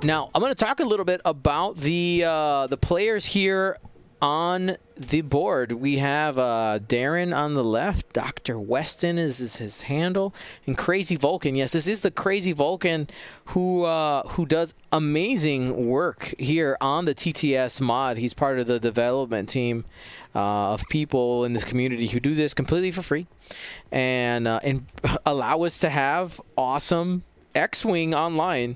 Now, I'm going to talk a little bit about the players here on the board. We have Darren on the left. Dr. Weston is his handle. And Crazy Vulcan. Yes, this is the Crazy Vulcan who does amazing work here on the TTS mod. He's part of the development team of people in this community who do this completely for free and allow us to have awesome X-Wing online.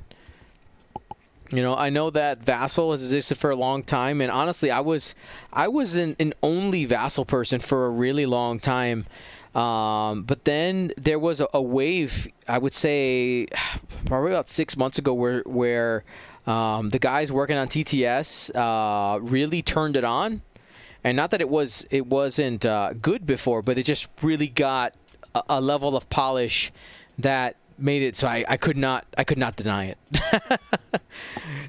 You know, I know that Vassal has existed for a long time, and honestly, I was an only Vassal person for a really long time. But then there was a wave, I would say, probably about 6 months ago, where the guys working on TTS really turned it on, and not that it wasn't good before, but it just really got a level of polish that made it so I could not deny it.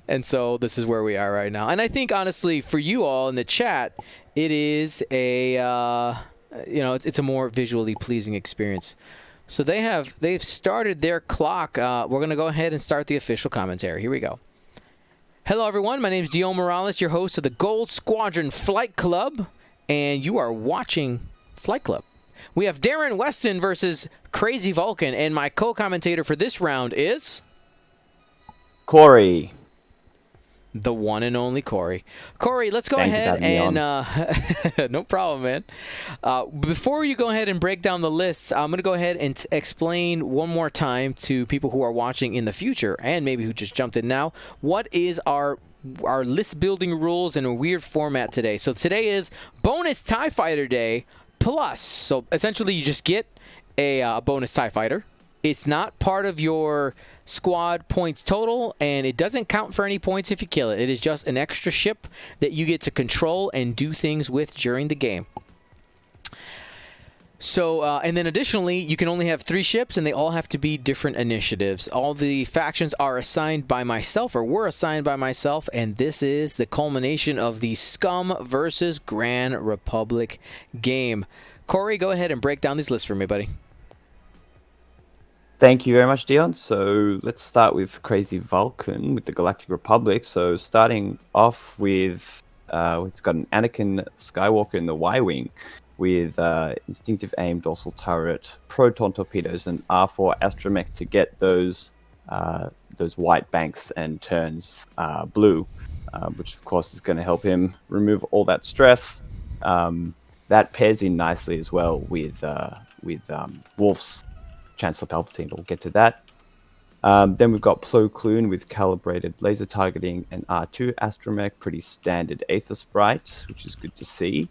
And so this is where we are right now. And I think honestly for you all in the chat, it is it's a more visually pleasing experience. So they've started their clock. We're going to go ahead and start the official commentary. Here we go. Hello everyone, my name is Dio Morales, your host of the Gold Squadron Flight Club, and you are watching Flight Club. We have Darren Weston versus Crazy Vulcan, and my co-commentator for this round is Corey. The one and only Corey. Corey, let's go ahead and no problem, man. Before you go ahead and break down the lists, I'm going to go ahead and explain one more time to people who are watching in the future and maybe who just jumped in now, what is our list building rules in a weird format today. So today is bonus TIE Fighter Day plus. So essentially you just get a bonus TIE Fighter. It's not part of your squad points total, and it doesn't count for any points if you kill it. It is just an extra ship that you get to control and do things with during the game. So, and then additionally, you can only have 3 ships, and they all have to be different initiatives. All the factions are assigned by myself, or were assigned by myself, and this is the culmination of the Scum versus Grand Republic game. Corey, go ahead and break down these lists for me, buddy. Thank you very much, Dion. So let's start with Crazy Vulcan with the Galactic Republic. So starting off with, it's got an Anakin Skywalker in the Y-Wing with instinctive aim, dorsal turret, proton torpedoes, and R4 astromech to get those white banks and turns blue, which of course is going to help him remove all that stress. That pairs in nicely as well with Wolf's Chancellor Palpatine. We'll get to that. Then we've got Plo Koon with calibrated laser targeting and R2 astromech, pretty standard Aether Sprite, which is good to see.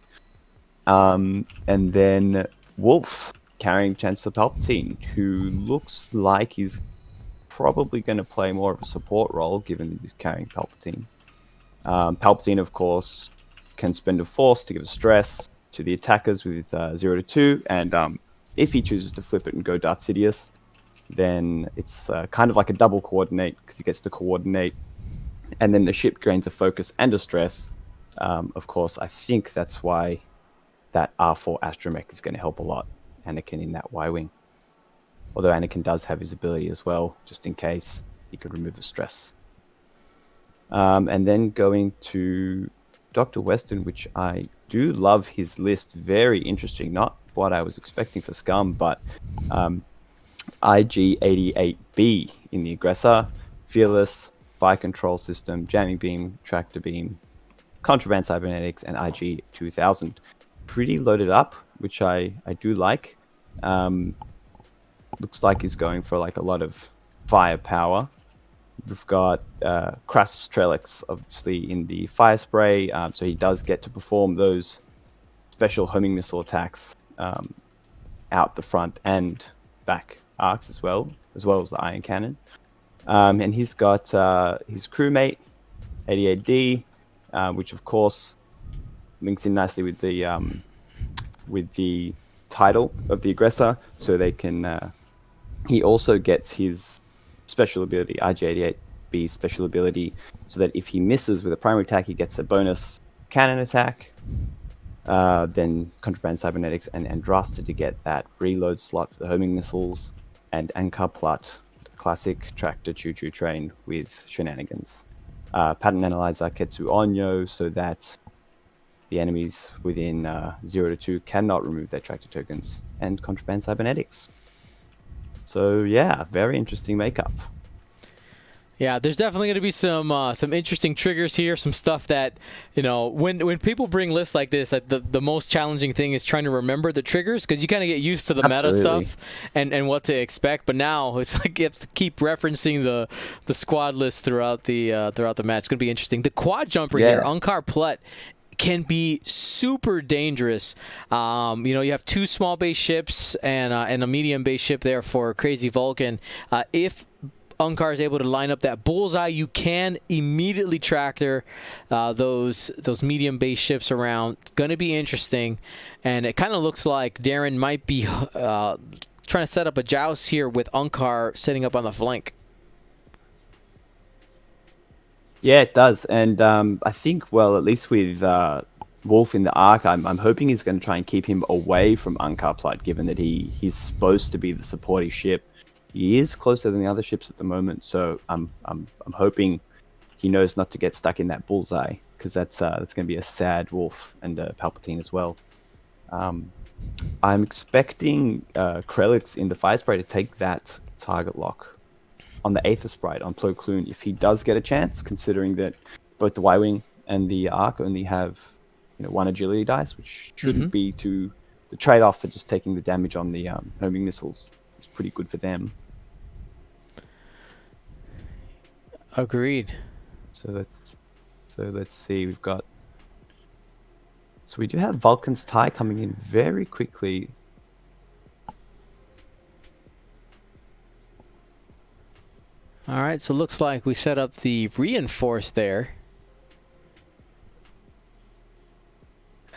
And then Wolf carrying Chancellor Palpatine, who looks like he's probably going to play more of a support role given that he's carrying Palpatine. Palpatine, of course, can spend a force to give a stress to the attackers with 0 to 2, and if he chooses to flip it and go Darth Sidious, then it's kind of like a double coordinate because he gets to coordinate, and then the ship gains a focus and a stress. Of course, I think that's why that R4 astromech is going to help a lot Anakin in that Y-Wing. Although Anakin does have his ability as well, just in case he could remove the stress. And then going to Dr. Weston, which I do love his list. Very interesting. Not what I was expecting for Scum, but IG-88B in the Aggressor, Fearless, Fire Control System, Jamming Beam, Tractor Beam, Contraband Cybernetics, and IG-2000. Pretty loaded up, which I do like. Looks like he's going for like a lot of firepower. We've got Crassus Trellix, obviously, in the Fire Spray, so he does get to perform those special homing missile attacks out the front and back arcs as well as the Iron Cannon. And he's got his crewmate, 88D, which of course links in nicely with the title of the Aggressor, so they can. He also gets his special ability, IG-88B special ability, so that if he misses with a primary attack, he gets a bonus cannon attack. Then Contraband Cybernetics and Andrasta to get that reload slot for the homing missiles, and Ankar Plat, classic tractor choo-choo train with shenanigans. Pattern analyzer Ketsu Onyo so that the enemies within 0 to 2 cannot remove their tractor tokens, and contraband cybernetics. So yeah, very interesting makeup. Yeah, there's definitely going to be some interesting triggers here, some stuff that, when people bring lists like this, like the most challenging thing is trying to remember the triggers, because you kind of get used to the meta stuff and what to expect, but now it's like you have to keep referencing the squad list throughout the match. It's going to be interesting. The quad jumper here, Unkar Plut, can be super dangerous. You have 2 small base ships and a medium base ship there for Crazy Vulcan. If Unkar is able to line up that bullseye, you can immediately tractor those medium base ships around. It's going to be interesting, and it kind of looks like Darren might be trying to set up a joust here with Unkar setting up on the flank. Yeah, it does, and I think, well, at least with Wolf in the Ark, I'm hoping he's going to try and keep him away from Unkar Plut, given that he's supposed to be the supporting ship. He is closer than the other ships at the moment, so I'm hoping he knows not to get stuck in that bullseye, because that's going to be a sad Wolf and Palpatine as well. I'm expecting Krellix in the Fire Spray to take that target lock on the Aether Sprite on Plo Koon if he does get a chance, considering that both the Y-Wing and the Ark only have 1 agility dice, which shouldn't be the trade-off for just taking the damage on the homing missiles. It's pretty good for them. Agreed. So let's see. We do have Vulcan's tie coming in very quickly. All right, so looks like we set up the reinforce there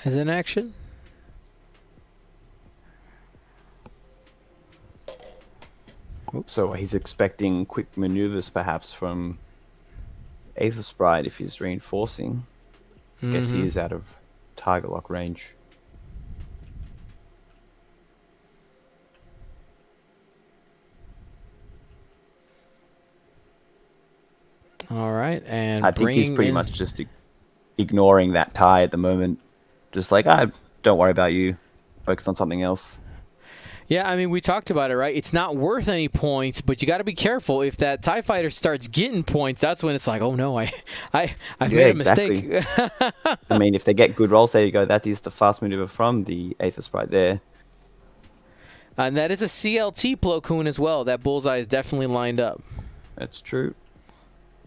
as an action. So he's expecting quick maneuvers, perhaps, from Aether Sprite if he's reinforcing. I guess he is out of target lock range. All right, and I think he's pretty much just ignoring that tie at the moment. Just like, don't worry about you. Focus on something else. Yeah, I mean, we talked about it, right? It's not worth any points, but you got to be careful. If that TIE fighter starts getting points, that's when it's like, oh no, I've made a mistake. I mean, if they get good rolls, there you go. That is the fast maneuver from the Aether Sprite there. And that is a CLT Plo Koon as well. That bullseye is definitely lined up. That's true.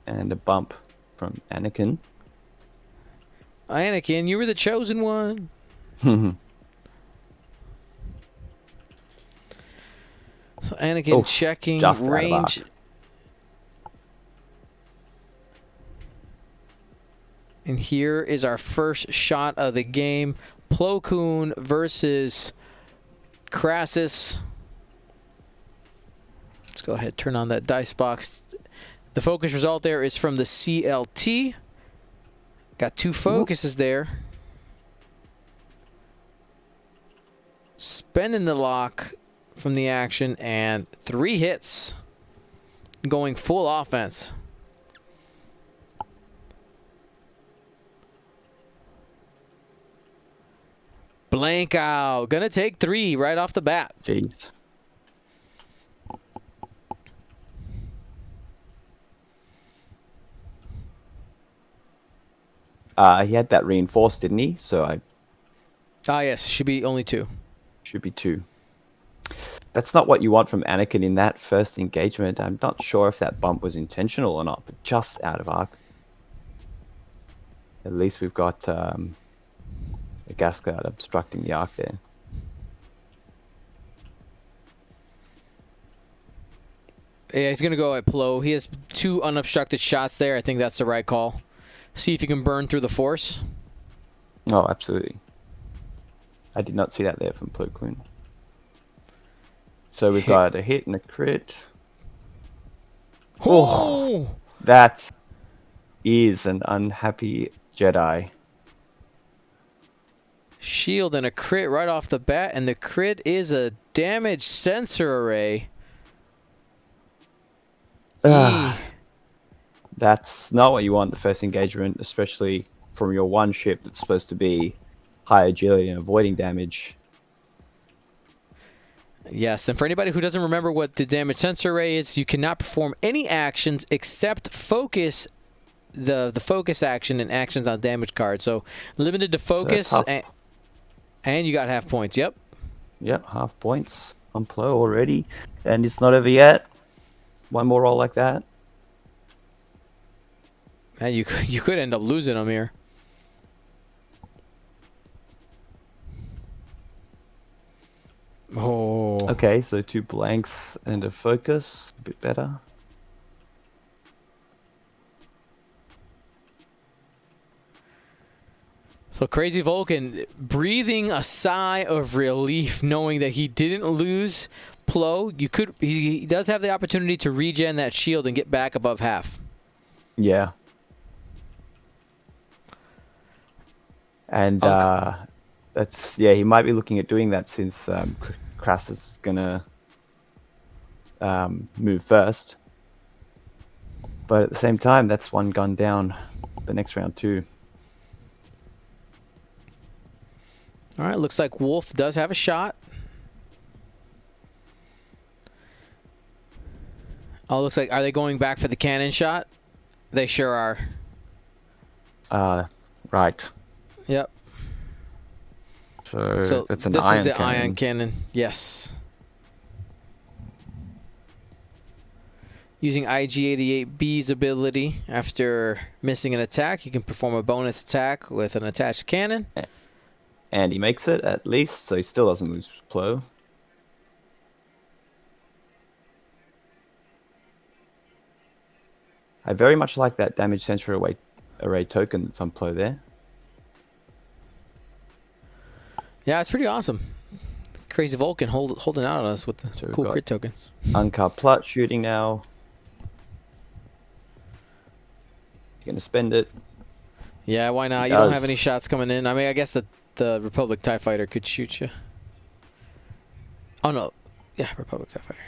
And a bump from Anakin. Anakin, you were the chosen one. So Anakin checking range. And here is our first shot of the game. Plo Koon versus Crassus. Let's go ahead and turn on that dice box. The focus result there is from the CLT. Got 2 focuses there. Spending the lock from the action, and 3 hits. Going full offense. Blank out. Gonna take 3 right off the bat. Jeez. He had that reinforced, didn't he? So yes, should be only 2. Should be 2. That's not what you want from Anakin in that first engagement. I'm not sure if that bump was intentional or not, but just out of arc. At least we've got a gas cloud obstructing the arc there. Yeah, he's going to go at Plo. He has 2 unobstructed shots there. I think that's the right call. See if you can burn through the force. Oh, absolutely. I did not see that there from Plo Koon. So we've got a hit and a crit. Oh, that is an unhappy Jedi. Shield and a crit right off the bat, and the crit is a damage sensor array. E. That's not what you want the first engagement, especially from your one ship that's supposed to be high agility and avoiding damage. Yes, and for anybody who doesn't remember what the damage sensor array is, you cannot perform any actions except focus the focus action and actions on damage cards. So limited to focus, So and you got half points. Yep. Yep, half points on Plo already, and it's not over yet. One more roll like that. And you could end up losing them here. Oh. Okay, so 2 blanks and a focus, a bit better. So Crazy Vulcan breathing a sigh of relief, knowing that he didn't lose Plo. He does have the opportunity to regen that shield and get back above half. Yeah. And he might be looking at doing that since Crassus is gonna move first. But at the same time, that's 1 gun down the next round too. All right, looks like Wolf does have a shot. Oh, looks like, are they going back for the cannon shot? They sure are. Right. Yep. So that's an this ion is the cannon. ion cannon. Yes. Using IG-88B's ability, after missing an attack, you can perform a bonus attack with an attached cannon. And he makes it, at least, so he still doesn't lose Plo. I very much like that damage sensor array token that's on Plo there. Yeah, it's pretty awesome. Crazy Vulcan holding out on us with the cool crit tokens. Unkar Plut shooting now. You're going to spend it. Yeah, why not? You don't have any shots coming in. I mean, I guess the Republic TIE Fighter could shoot you. Oh, no. Yeah, Republic TIE Fighter.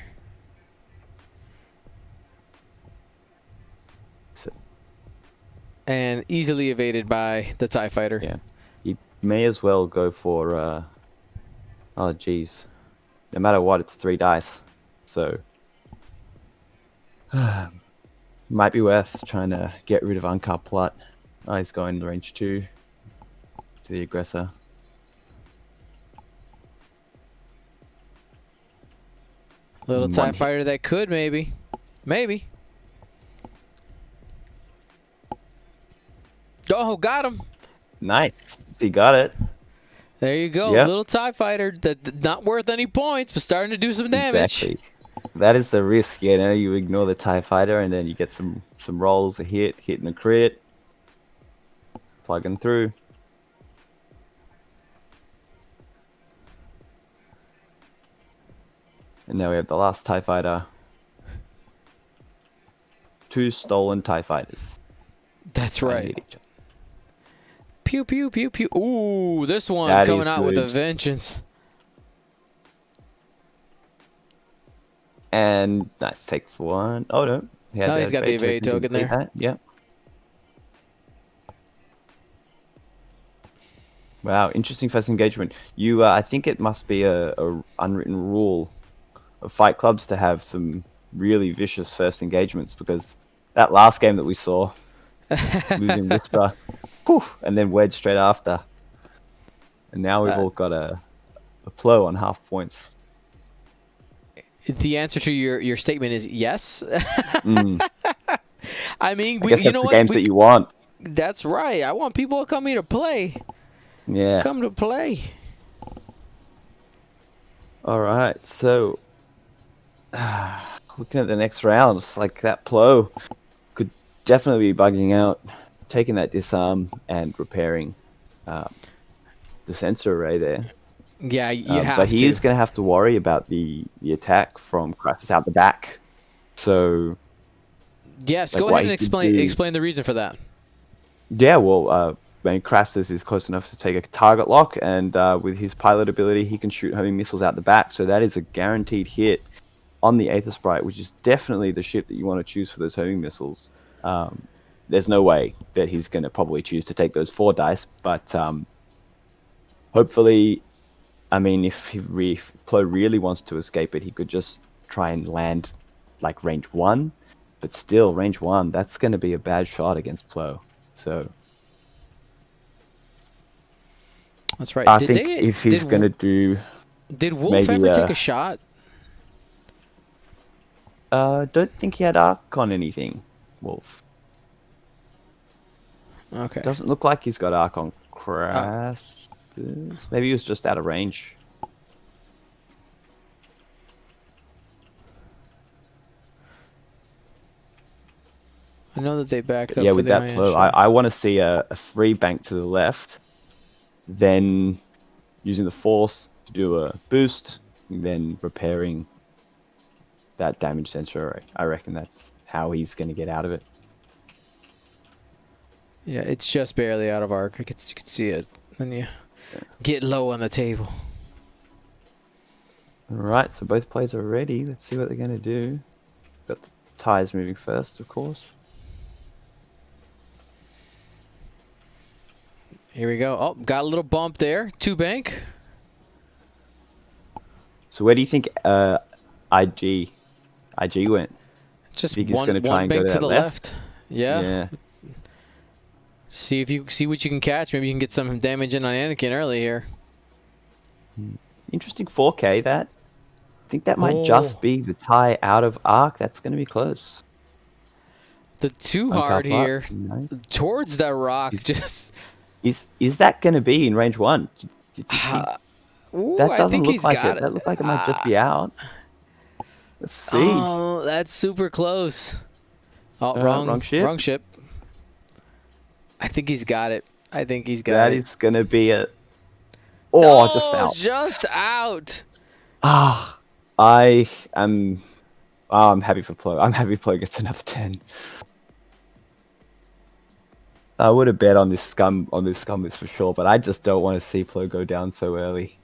And easily evaded by the TIE Fighter. Yeah. You may as well go for... oh, geez. No matter what, it's 3 dice. So... might be worth trying to get rid of Unkar Plut. Oh, he's going to range 2 to the aggressor. Little TIE Fighter that could, maybe. Maybe. Oh, got him. Nice. He got it. There you go. Yep. Little TIE Fighter that not worth any points, but starting to do some damage. Exactly. That is the risk, you know. You ignore the TIE Fighter and then you get some rolls, a hit and a crit. Plugging through. And now we have the last TIE Fighter. 2 stolen TIE Fighters. That's right. Pew, pew, pew, pew. Ooh, this one That coming is out with a good. vengeance. And nice, takes 1. Oh, no. No, he's got the evade token there. That. Yep. Wow, interesting first engagement. You, I think it must be a unwritten rule of fight clubs to have some really vicious first engagements, because that last game that we saw, losing Whisper, and then Wedge straight after, and now we've all got a Plo on half points. The answer to your statement is yes. I mean, I guess that's the games that you want. That's right. I want people to come here to play. Yeah. Come to play. All right. So, looking at the next round, it's like that Plo could definitely be bugging out, taking that disarm and repairing the sensor array there. Yeah, you have but to. he is going to have to worry about the attack from Crassus out the back. So, yes, like, go what ahead and he explain the reason for that. yeah, well, when Crassus is close enough to take a target lock, and with his pilot ability, he can shoot homing missiles out the back. So that is a guaranteed hit on the Aether Sprite, which is definitely the ship that you want to choose for those homing missiles. There's no way that he's going to probably choose to take those 4 dice, but hopefully, I mean, if Plo really wants to escape it, he could just try and land like range 1, but still range 1, that's going to be a bad shot against Plo. So that's right. I think if he's going to do... Did Wolf maybe, ever take a shot? Don't think he had arc on anything, Wolf. Okay. Doesn't look like he's got arc on Crassus. Maybe he was just out of range. I know that they backed up. Yeah, for with the that ion flow, shot. I want to see a 3 bank to the left, then using the force to do a boost, and then repairing that damage sensor. I reckon that's how he's going to get out of it. Yeah, it's just barely out of arc. You could see it when you get low on the table. All right, so both players are ready. Let's see what they're going to do. Got the tires moving first, of course. Here we go. Oh, got a little bump there. 2 bank. So where do you think IG went? Just Think he's one gonna try and go bank to to that the left? left. Yeah. See what you can catch. Maybe you can get some damage in on Anakin early here. Interesting 4K that. I think that might just be the tie out of arc. That's going to be close. The too Uncup hard up, here no. towards that rock. Just Is that going to be in range 1? Do you think ooh, that I doesn't think look he's like got it. That looks like it might just be out. Let's see. Oh, that's super close. Oh, wrong ship. Wrong ship. I think he's got it. I think he's got That it. is going to be a... Oh, just out. Just out. I am... I'm happy for Plo. I'm happy Plo gets another 10. I would have bet on this scum for sure, but I just don't want to see Plo go down so early.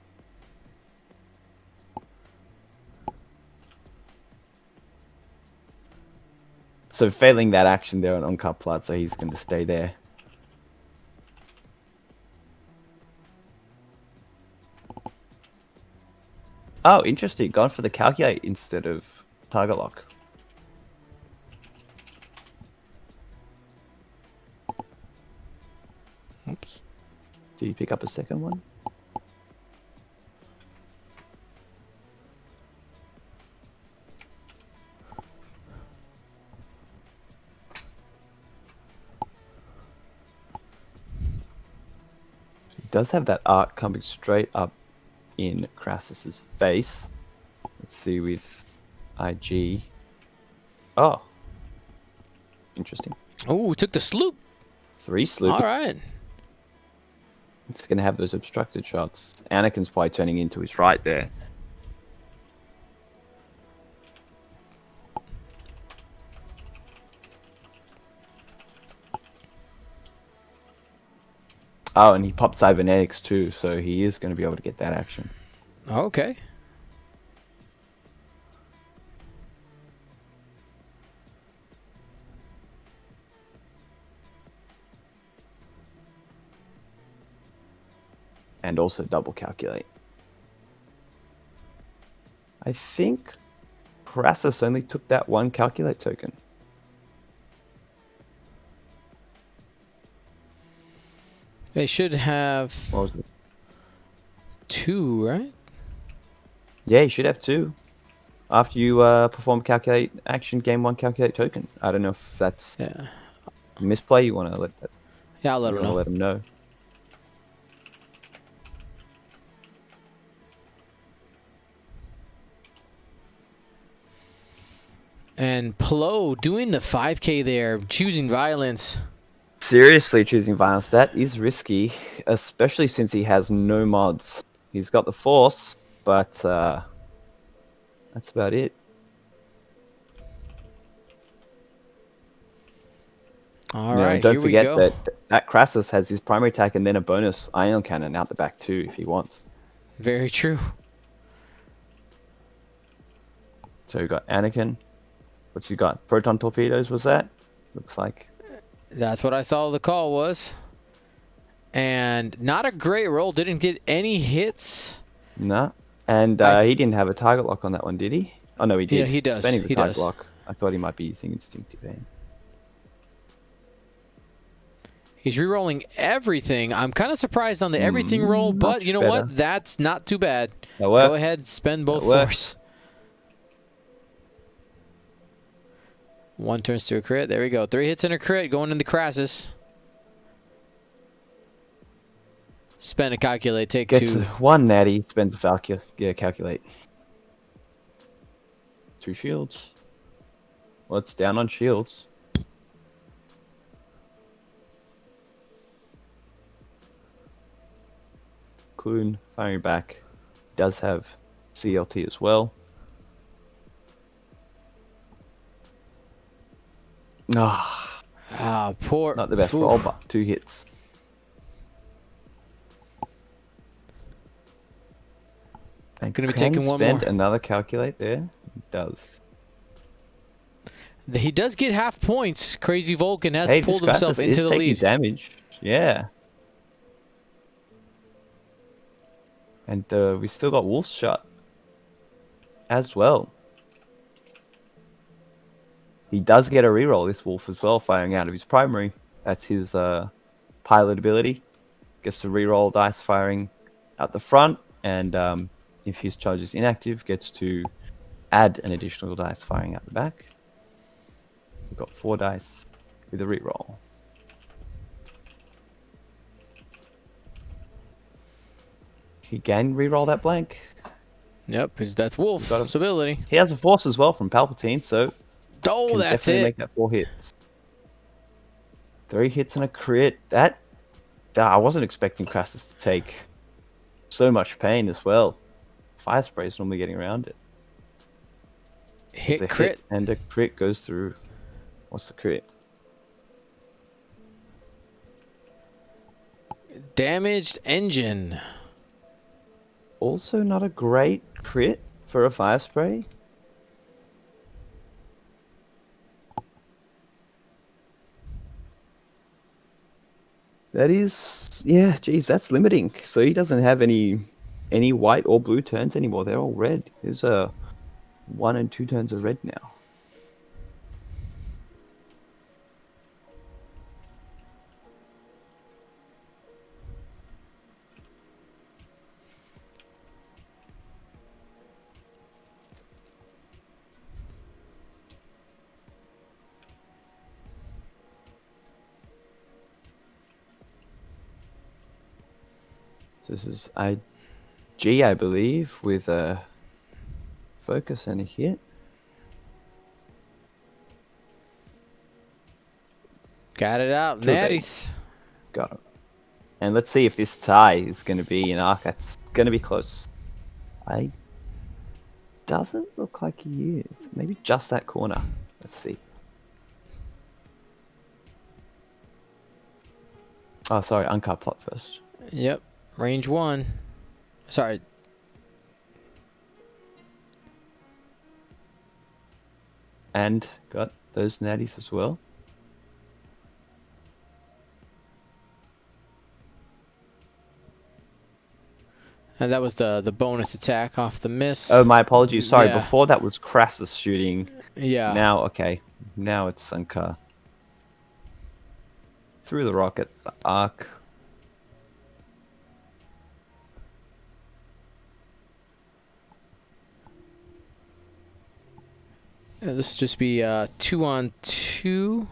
So failing that action there on Uncut Plat, so he's going to stay there. Oh, interesting. Gone for the calculate instead of target lock. Oops. Did you pick up a second one? He does have that arc coming straight up in Crassus's face. Let's see with IG. Oh. Interesting. Oh, took the sloop. 3 sloop. All right. It's going to have those obstructed shots. Anakin's probably turning into his right there. Oh, and he popped cybernetics too, so he is going to be able to get that action. Okay. And also double calculate. I think Crassus only took that 1 calculate token. They should have What was it? 2, right? Yeah, you should have 2. After you perform calculate action, game 1 calculate token. I don't know if that's Yeah. a misplay. You want to let that? Yeah, I'll let You him want to know. let him know. And Plo doing the 5K there, choosing violence. Seriously, choosing violence, that is risky, especially since he has no mods. He's got the force, but that's about it. All right, don't here we forget go. that Crassus has his primary attack and then a bonus ion cannon out the back too, if he wants. Very true. So we got Anakin. What's you got? Proton torpedoes, was that? Looks like. That's what I saw the call was. And not a great roll. Didn't get any hits. No. And he didn't have a target lock on that one, did he? Oh, no, he did. Yeah, he does. Spending the He target does. lock. I thought he might be using instinctive aim. He's re-rolling everything. I'm kind of surprised on the everything roll, but you know what? That's not too bad. That works. Go ahead, spend both That works. force. One turns to a crit. There we go. 3 hits and a crit going into Crassus. Spend a calculate. Take Gets 2. one natty, spends a calculate. 2 shields. Well, it's down on shields. Clune firing back. Does have CLT as well. Poor. Not the best Oof. roll, but 2 hits. And Gonna be can taking one spend more. another calculate there. It does. He does get half points. Crazy Vulcan has Hey, pulled this himself Crassus into is the taking lead. damage. Yeah. And we still got Wolf's Shot as well. He does get a reroll, this Wolf, as well, firing out of his primary. That's his pilot ability. Gets to reroll dice firing out the front, and if his charge is inactive, gets to add an additional dice firing out the back. We've got 4 dice with a reroll. He can reroll that blank. Yep, that's Wolf's Got it. ability. He has a force as well from Palpatine, so Oh, can that's definitely it. make that 4 hits. 3 hits and a crit. That I wasn't expecting Crassus to take so much pain as well. Fire spray is normally getting around it. It's a Hit crit. hit and a crit goes through. What's the crit? Damaged engine. Also not a great crit for a fire spray. That is, yeah, geez, that's limiting. So he doesn't have any white or blue turns anymore. They're all red. There's 1 and 2 turns of red now. So this is IG, I believe, with a focus and a hit. Got it out. Two Natties. Got it. And let's see if this tie is going to be an arc. That's going to be close. Doesn't look like he is. Maybe just that corner. Let's see. Oh, sorry. Uncut plot first. Yep. Range 1. Sorry. And got those natties as well. And that was the bonus attack off the miss. Oh, my apologies. Sorry. Yeah. Before that was Crassus shooting. Yeah. Now, okay. Now it's Sanka. Through the rocket, the arc. This will just be 2-on-2.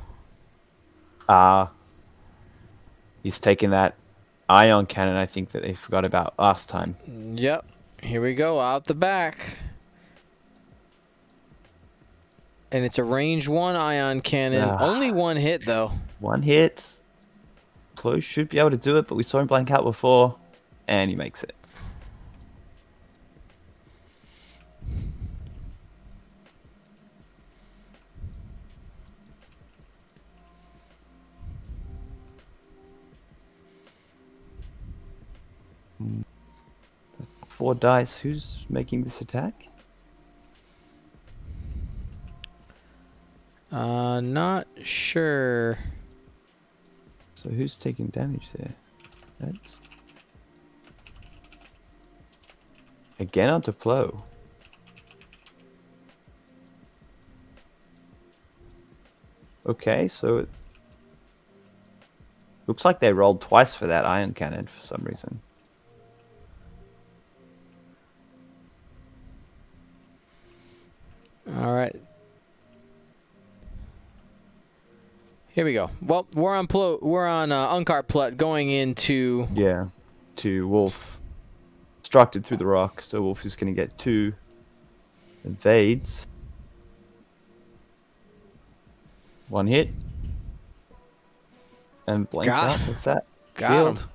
He's taking that ion cannon, I think, that they forgot about last time. Yep. Here we go. Out the back. And it's a range 1 ion cannon. Only 1 hit, though. 1 hit. Close should be able to do it, but we saw him blank out before, and he makes it. Four dice. Who's making this attack? Not sure. So who's taking damage there? That's again onto Plo. Okay, so it looks like they rolled twice for that iron cannon for some reason. All right. Here we go. Well, we're on Unkar Plut going into. Yeah, to Wolf. Constructed through the rock, so Wolf is going to get 2 invades. 1 hit. And blinks Got- out. What's that? got Shield. him.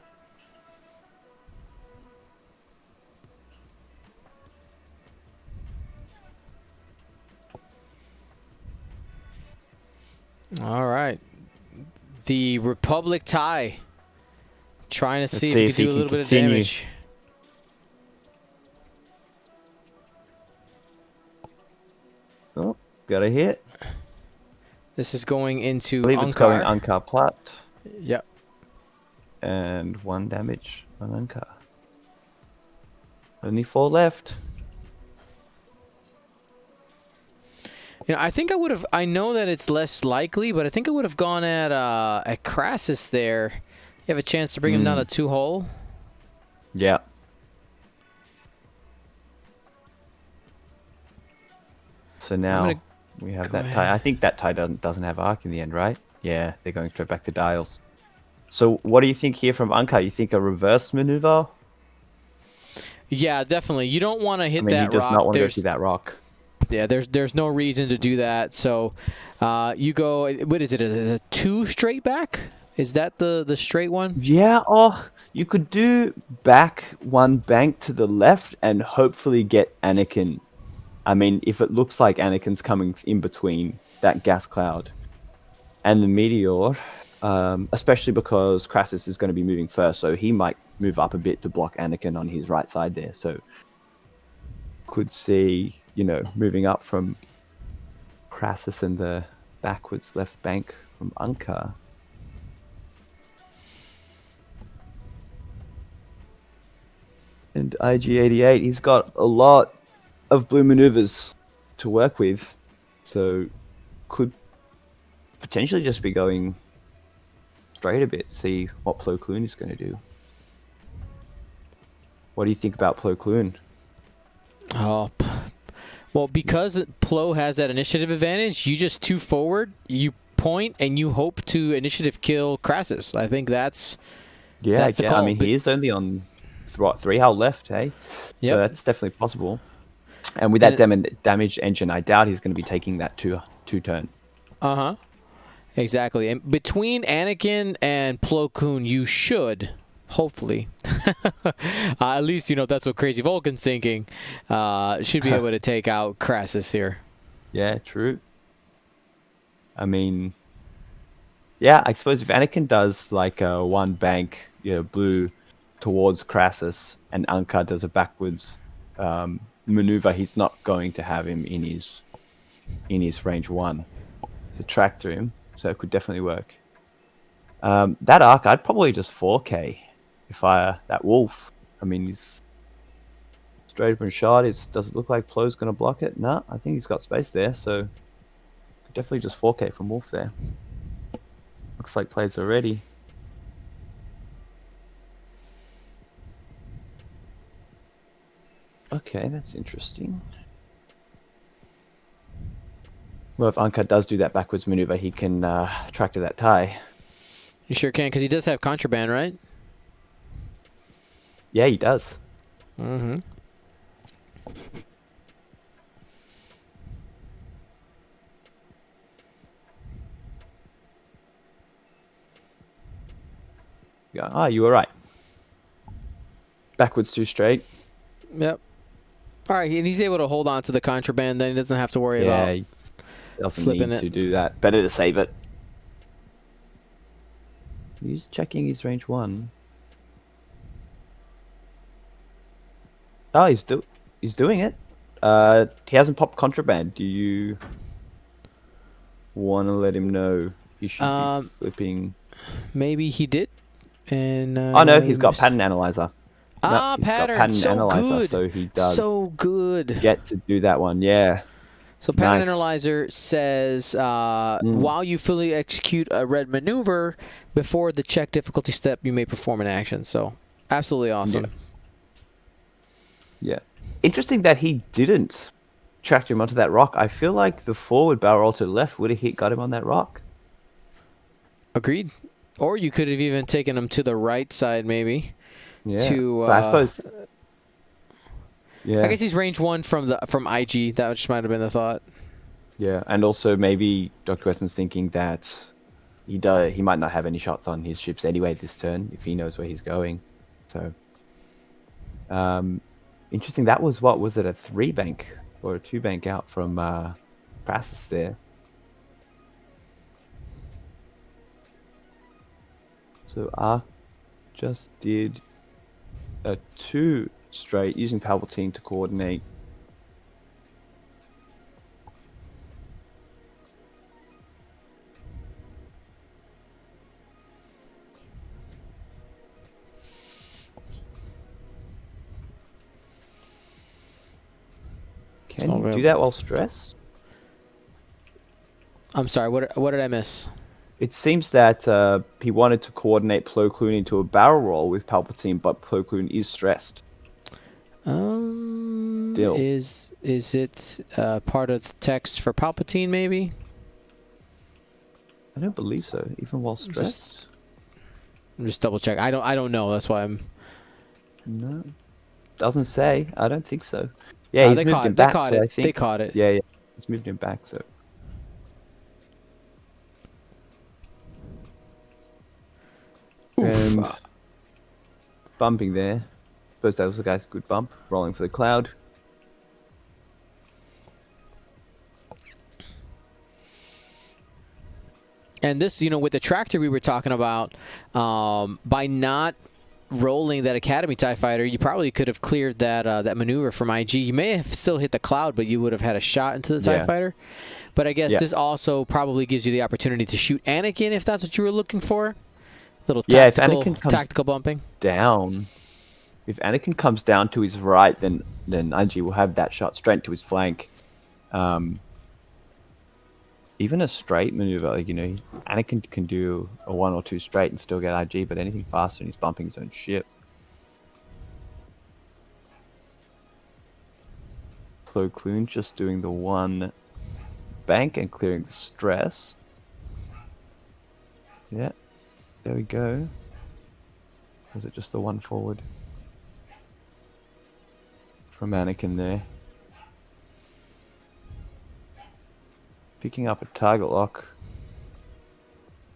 All right. The Republic tie. Trying to see if he can do a little bit of damage. Oh, got a hit. This is going into I believe it's going Unkar Plat. Yep. And 1 damage on Unkar. Only 4 left. I think I would have. I know that it's less likely, but I think I would have gone at Crassus there. You have a chance to bring him down to 2 hull. Yeah. So now we have that tie. I think that tie doesn't have arc in the end, right? Yeah, they're going straight back to dials. So what do you think here from Unkar? You think a reverse maneuver? Yeah, definitely. You don't want to hit that rock. He does not want to go through that rock. Yeah, there's no reason to do that. So you go. What is it? A 2 straight back? Is that the straight one? Yeah. Oh, you could do back 1 bank to the left and hopefully get Anakin. I mean, if it looks like Anakin's coming in between that gas cloud and the meteor, especially because Crassus is going to be moving first, so he might move up a bit to block Anakin on his right side there. So could see, moving up from Crassus and the backwards left bank from Unkar. And IG-88, he's got a lot of blue maneuvers to work with, so could potentially just be going straight a bit, see what Plo Koon is going to do. What do you think about Plo Koon? Oh, well, because Plo has that initiative advantage, you just 2 forward, you point, and you hope to initiative kill Crassus. I think that's the call. I mean, he is only on 3 hull left, hey? Yep. So that's definitely possible. And with that damage engine, I doubt he's going to be taking that 2 turn. Uh-huh. Exactly. And between Anakin and Plo Koon, you should, hopefully, at least, that's what Crazy Vulcan's thinking, should be able to take out Crassus here. Yeah, true. I mean, yeah, I suppose if Anakin does like a 1 bank, blue towards Crassus, and Unkar does a backwards maneuver, he's not going to have him in his range 1 to tractor him, so it could definitely work. That arc, I'd probably just 4K if that Wolf. I mean, he's straight open shot. Does it look like Plo's going to block it? No, I think he's got space there, so definitely just 4K from Wolf there. Looks like plays are ready. Okay, that's interesting. Well, if Unkar does do that backwards maneuver, he can tractor that tie. You sure can, because he does have contraband, right? Yeah, he does. Mm-hmm. Yeah, you were right. Backwards 2 straight. Yep. All right, and he's able to hold on to the contraband, then he doesn't have to worry about he doesn't flipping need it. to do that. Better to save it. He's checking his range 1. Oh, he's doing it. He hasn't popped contraband. Do you want to let him know he should Um, be flipping. Maybe he did. And Oh no, he's got pattern analyzer. No, he's got pattern. pattern So analyzer, good. so he does So good. get to do that one. Yeah. So pattern Nice. analyzer says while you fully execute a red maneuver before the check difficulty step, you may perform an action. So absolutely awesome. Yeah. Interesting that he didn't track him onto that rock. I feel like the forward barrel roll to the left would have got him on that rock. Agreed. Or you could have even taken him to the right side, maybe. Yeah. To but I suppose. Yeah. I guess he's range 1 from IG. That just might have been the thought. Yeah, and also maybe Dr. Weston's thinking that he might not have any shots on his ships anyway this turn if he knows where he's going. So, interesting. That was what was it, a 3-bank or a 2-bank out from Crassus there. So Ark just did a 2 straight using Palpatine to coordinate. Can you do that while stressed? I'm sorry, what did I miss? It seems that he wanted to coordinate Plo Koon into a barrel roll with Palpatine, but Plo Koon is stressed. Still. Is it part of the text for Palpatine, maybe? I don't believe so, even while stressed. Just double check. I don't know. That's why I'm. No, doesn't say. I don't think so. Yeah, he's moved him back. So I think they caught it. Yeah, he's moved him back. So. Oof. And bumping there. Suppose that was a guy's good bump. Rolling for the cloud. And this, with the tractor we were talking about, by not rolling that Academy TIE Fighter, you probably could have cleared that maneuver from IG. You may have still hit the cloud, but you would have had a shot into the TIE Fighter. But I guess this also probably gives you the opportunity to shoot Anakin if that's what you were looking for. Little tactical, if Anakin comes tactical bumping. Down. If Anakin comes down to his right, then IG will have that shot straight to his flank. Even a straight maneuver, Anakin can do a 1 or 2 straight and still get IG, but anything faster and he's bumping his own ship. Plo Koon just doing the 1 bank and clearing the stress. Yeah, there we go. Or was it just the 1 forward? From Anakin there. Picking up a target lock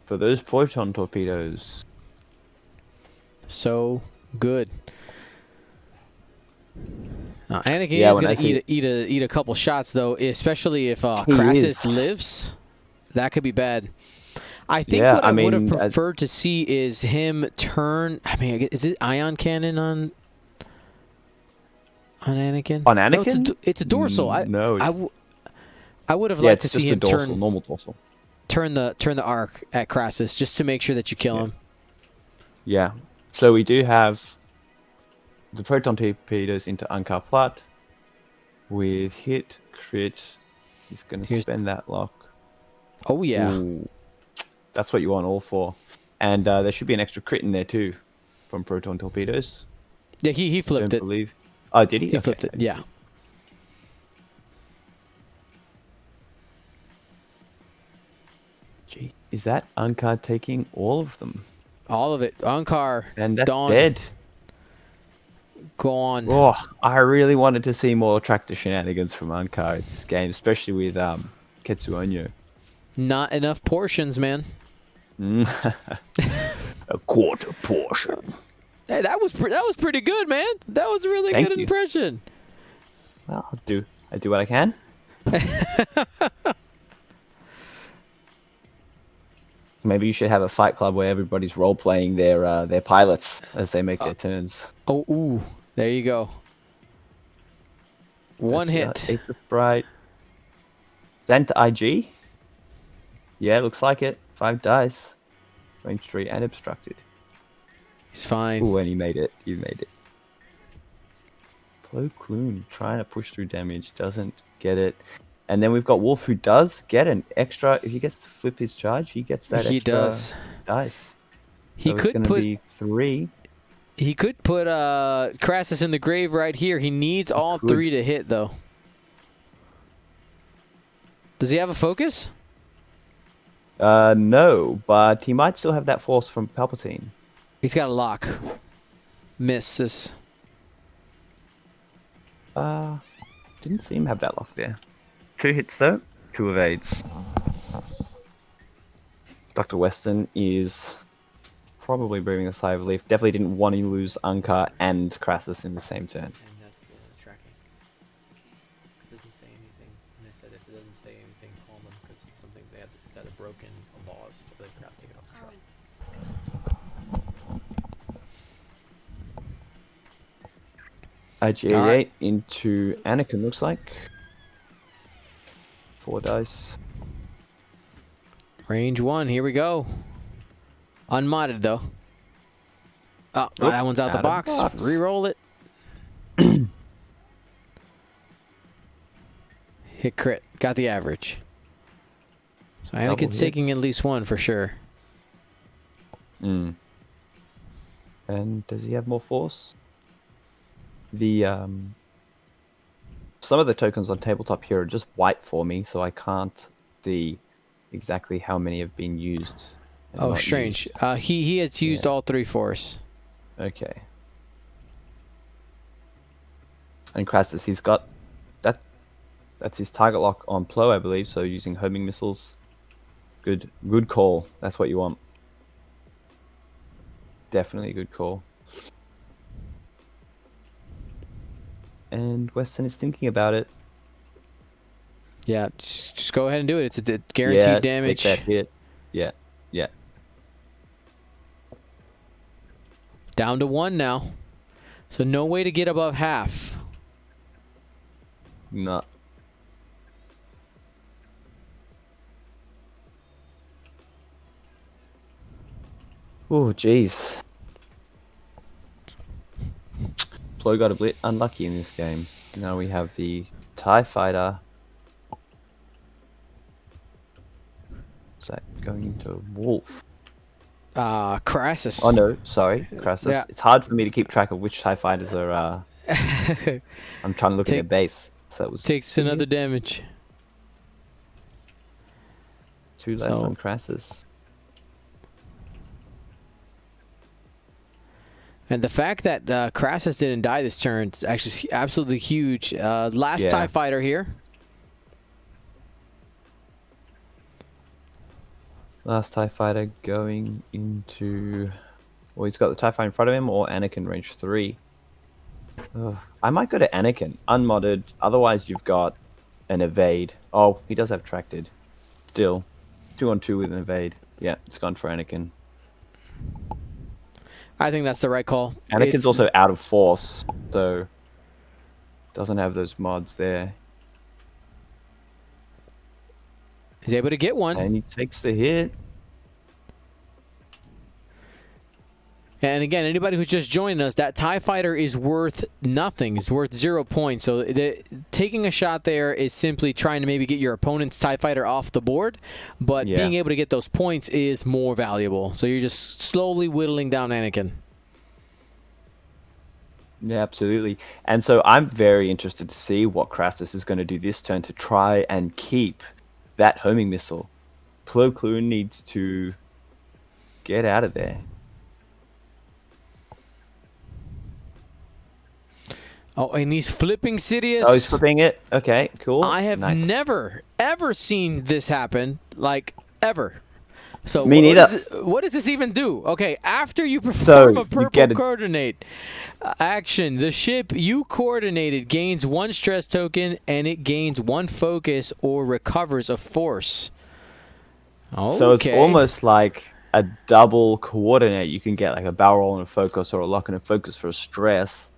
for those proton torpedoes. So good. Now, Anakin is going to eat a couple shots, though, especially if Crassus lives. That could be bad. I think what I would have preferred to see is him turn. I mean, is it ion cannon on Anakin? On Anakin? No, it's a dorsal. I would have liked to see him normal dorsal. Turn the arc at Crassus just to make sure that you kill him. Yeah. So we do have the proton torpedoes into Ankar Plat with hit, crit. He's going to spend that lock. Oh, yeah. Ooh. That's what you want all for. And there should be an extra crit in there too from proton torpedoes. Yeah, he flipped it. Believe. Oh, did he? He flipped it, yeah. Gee, is that Ankar taking all of them? All of it. Ankar. And that's Dawn. dead. Gone. Oh, I really wanted to see more tractor shenanigans from Ankar in this game, especially with Ketsu Onyo. Not enough portions, man. A quarter portion. Hey, that was pretty good, man. That was a really good impression. Well, I do what I can. Maybe you should have a fight club where everybody's role playing their pilots as they make their turns. Oh, ooh, there you go. One hit. Ape the Sprite. Then to IG. Yeah, looks like it. 5 dice. Range 3 and obstructed. He's fine. Ooh, and he made it. You made it. Plo Koon trying to push through damage. Doesn't get it. And then we've got Wolf, who does get an extra. If he gets to flip his charge, he gets that He extra does. dice. He So it's going to be 3. He could put Crassus in the grave right here. He needs all 3 to hit, though. Does he have a focus? No, but he might still have that force from Palpatine. He's got a lock. Misses. Didn't see him have that lock there. 2 hits though, 2 evades. Dr. Weston is probably breathing a sigh of relief. Definitely didn't want to lose Anka and Crassus in the same turn. And that's tracking. It doesn't say anything. And I said if it doesn't say anything, call them because something it's either broken or lost. Or they forgot to take it off the truck. IG88 into Anakin, looks like. 4 dice. Range 1, here we go. Unmodded, though. Oh, that one's out the box. Reroll it. Hit crit. Got the average. So Anakin's taking at least 1 for sure. And does he have more force? The some of the tokens on tabletop here are just white for me, so I can't see exactly how many have been used. Oh, strange. He has used all 3 force. Okay. And Crassus, he's got that. That's his target lock on Plo, I believe. So using homing missiles, good call. That's what you want. Definitely a good call. And Weston is thinking about it. Yeah, just go ahead and do it. It's a guaranteed damage. Take that hit. Yeah. Down to 1 now. So no way to get above half. No. Oh, jeez. Plo got a bit unlucky in this game. Now we have the TIE Fighter. Is that going into Wolf? Crassus. Oh no, sorry, Crassus. Yeah. It's hard for me to keep track of which TIE Fighters are... I'm trying to look at their base. So that was takes another damage. 2 left on Crassus. And the fact that Crassus didn't die this turn is actually absolutely huge. Last TIE Fighter here. Last TIE Fighter going into... Well, he's got the TIE Fighter in front of him or Anakin range 3. Ugh. I might go to Anakin, unmodded. Otherwise, you've got an evade. Oh, he does have tracted. Still, 2-on-2 with an evade. Yeah, it's gone for Anakin. I think that's the right call. Anakin's also out of force, so doesn't have those mods there. He's able to get 1. And he takes the hit. And again, anybody who's just joining us, that TIE Fighter is worth nothing. It's worth 0 points. So taking a shot there is simply trying to maybe get your opponent's TIE Fighter off the board. But being able to get those points is more valuable. So you're just slowly whittling down Anakin. Yeah, absolutely. And so I'm very interested to see what Crassus is going to do this turn to try and keep that homing missile. Plo Koon needs to get out of there. Oh, and he's flipping Sidious. Oh, he's flipping it? Okay, cool. I have never, ever seen this happen. Like, ever. So me neither. What does this even do? Okay, after you perform a purple coordinate action, the ship you coordinated gains 1 stress token and it gains 1 focus or recovers a force. Okay. So it's almost like a double coordinate. You can get like a barrel roll and a focus or a lock and a focus for a stress.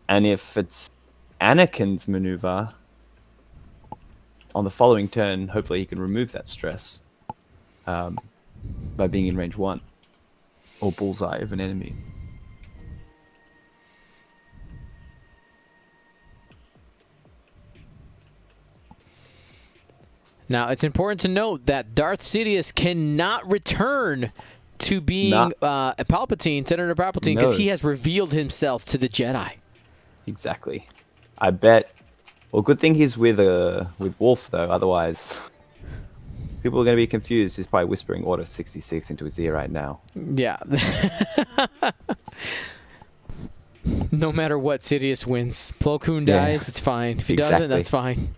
And if it's Anakin's maneuver, on the following turn, hopefully he can remove that stress. by being in range 1 or bullseye of an enemy. Now, it's important to note that Darth Sidious cannot return to being a Palpatine, Senator Palpatine, because he has revealed himself to the Jedi. Exactly. I bet. Well, good thing he's with Wolf though. Otherwise, people are going to be confused. He's probably whispering Order 66 into his ear right now. Yeah. No matter what, Sidious wins. Plo Koon dies, it's fine. If he doesn't, that's fine.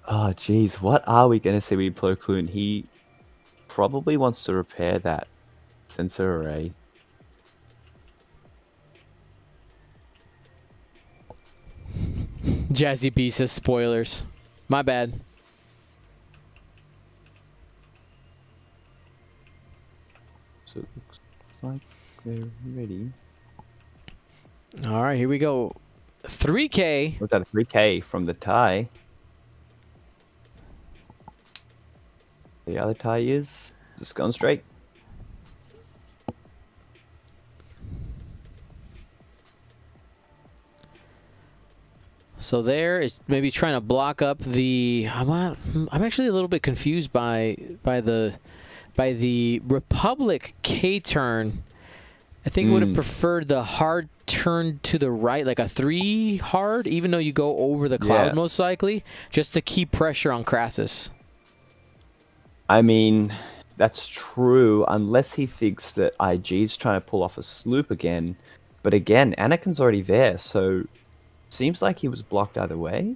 Oh, jeez. What are we going to see with Plo Koon? He probably wants to repair that sensor array. Jazzy B says spoilers. My bad. So it looks like they're ready. All right, here we go. 3K. Look at a 3K from the tie. The other tie is just going straight. So there is maybe trying to block up the. I'm actually a little bit confused by the Republic K turn. I think would have preferred the hard turn to the right, like a 3 hard, even though you go over the cloud most likely, just to keep pressure on Crassus. I mean, that's true, unless he thinks that IG's trying to pull off a sloop again. But again, Anakin's already there, so seems like he was blocked either way.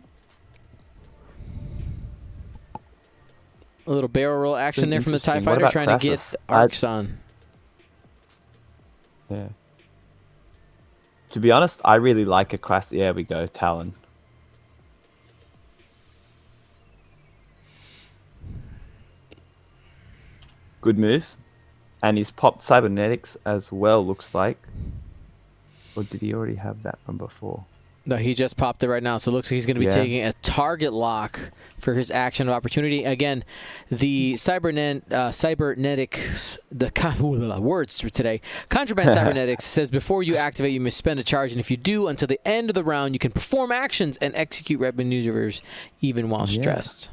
A little barrel roll action there from the TIE fighter, trying to get arcs on. Yeah. To be honest, I really like a Crassus. Yeah, we go, Talon. Good move. And he's popped cybernetics as well, looks like. Or did he already have that from before? No, he just popped it right now, so it looks like he's going to be taking a target lock for his action of opportunity. Again, the cybernetics, words for today. Contraband cybernetics says before you activate, you must spend a charge, and if you do, until the end of the round, you can perform actions and execute red maneuvers even while stressed.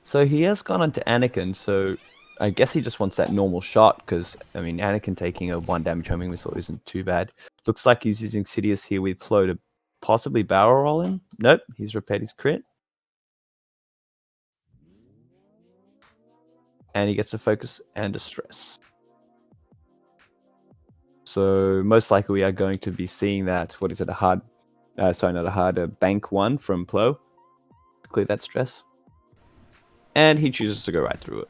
So he has gone onto Anakin, so I guess he just wants that normal shot, because, I mean, Anakin taking a 1 damage homing missile isn't too bad. Looks like he's using Sidious here with Plo to possibly barrel roll him. Nope, he's repaired his crit. And he gets a focus and a stress. So most likely we are going to be seeing that, what is it, a hard, sorry, not a hard, a bank 1 from Plo. Clear that stress. And he chooses to go right through it.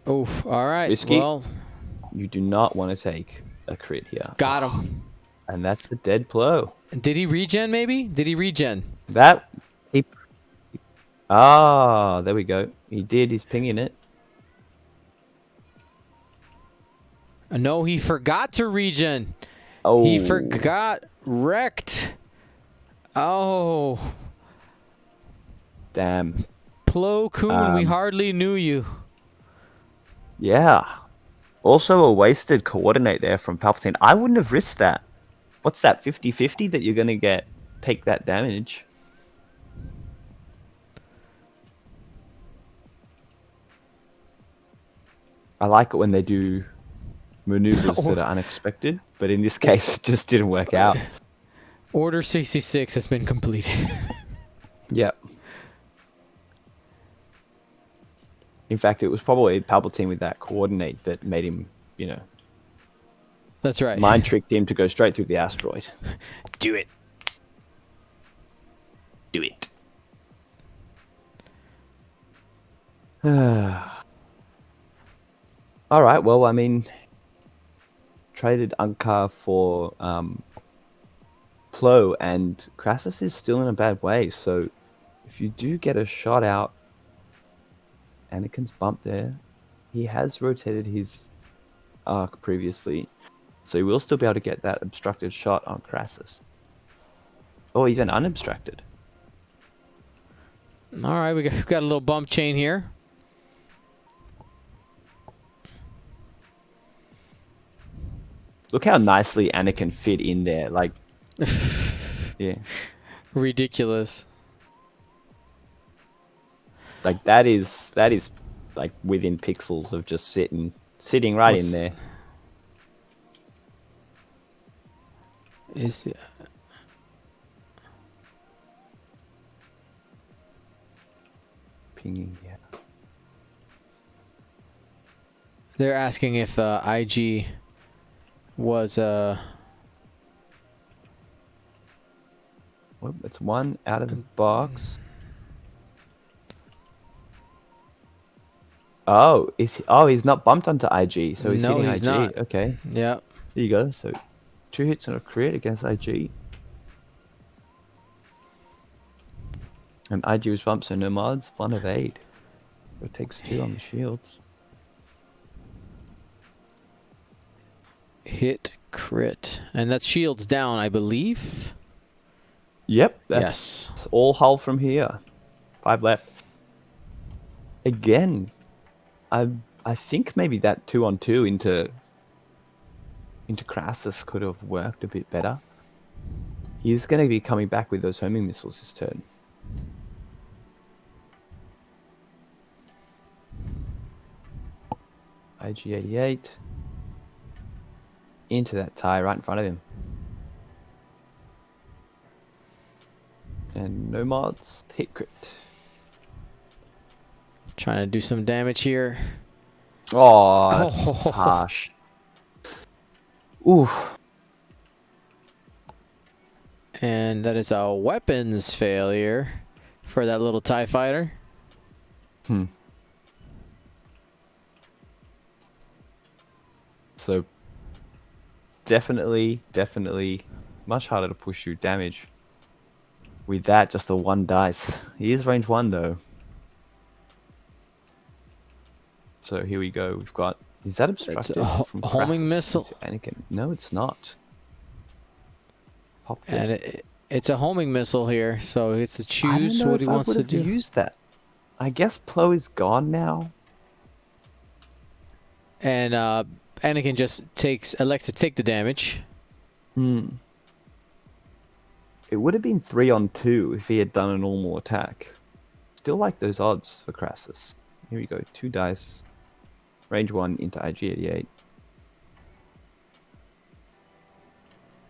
Oof, all right. Risky. Well, you do not want to take a crit here. Got him. And that's the dead Plo. Did he regen, maybe? Did he regen? That, he... Ah, there we go. He did. He's pinging it. No, he forgot to regen. Oh. He forgot. Wrecked. Oh. Damn. Plo Koon, we hardly knew you. Yeah. Also a wasted coordinate there from Palpatine. I wouldn't have risked that. What's that, 50-50 that you're going to take that damage? I like it when they do maneuvers that are unexpected, but in this case, it just didn't work out. Order 66 has been completed. Yep. In fact, it was probably Palpatine with that coordinate that made him, you know... That's right. Mind tricked him to go straight through the asteroid. Do it. Do it. All right. Well, I mean, traded Unkar for Plo, and Crassus is still in a bad way. So, if you do get a shot out, Anakin's bumped there. He has rotated his arc previously. So he will still be able to get that obstructed shot on Crassus. Or even unobstructed. All right, we've got a little bump chain here. Look how nicely Anakin fit in there. Like, yeah. Ridiculous. Like that is like within pixels of just sitting right in there. Is Pinging, yeah. they're asking if IG was Well, it's one out of the box. Oh, he's not bumped onto IG, so he's no, hitting he's IG. not. Okay. Yeah. There you go. So 2 hits and a crit against IG. And IG was bumped, so no mods, 1 of 8. So it takes 2 on the shields. Hit crit. And that's shields down, I believe. Yep, Yes. that's all hull from here. 5 left. Again, I think maybe that 2-on-2 into Crassus could have worked a bit better. He's going to be coming back with those homing missiles this turn. IG-88 into that tie right in front of him. And no mods, hit crit. Trying to do some damage here. Oh, that's harsh. Oof. And that is a weapons failure for that little TIE fighter. So definitely much harder to push through damage with that, just the 1 dice. He is range 1 though. So here we go. We've got, is that obstructed from homing Crassus missile? into Anakin? No, it's not. Popped And it's a homing missile here, so it's to I choose don't know what if he wants I to would have do. used that. I guess Plo is gone now. And Anakin just elects to take the damage. It would have been 3-on-2 if he had done a normal attack. Still like those odds for Crassus. Here we go. 2 dice. Range 1 into IG-88.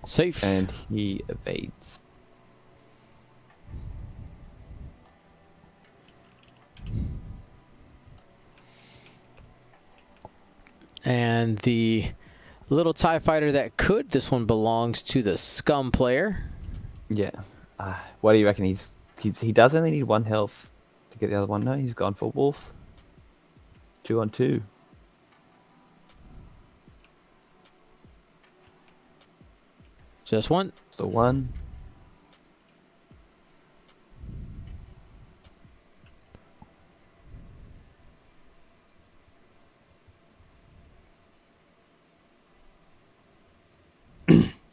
Safe. And he evades. And the little TIE fighter that could, this one belongs to the scum player. Yeah. What do you reckon? He does only need 1 health to get the other one. No, he's gone for Wolf. 2-on-2. Just one. So 1.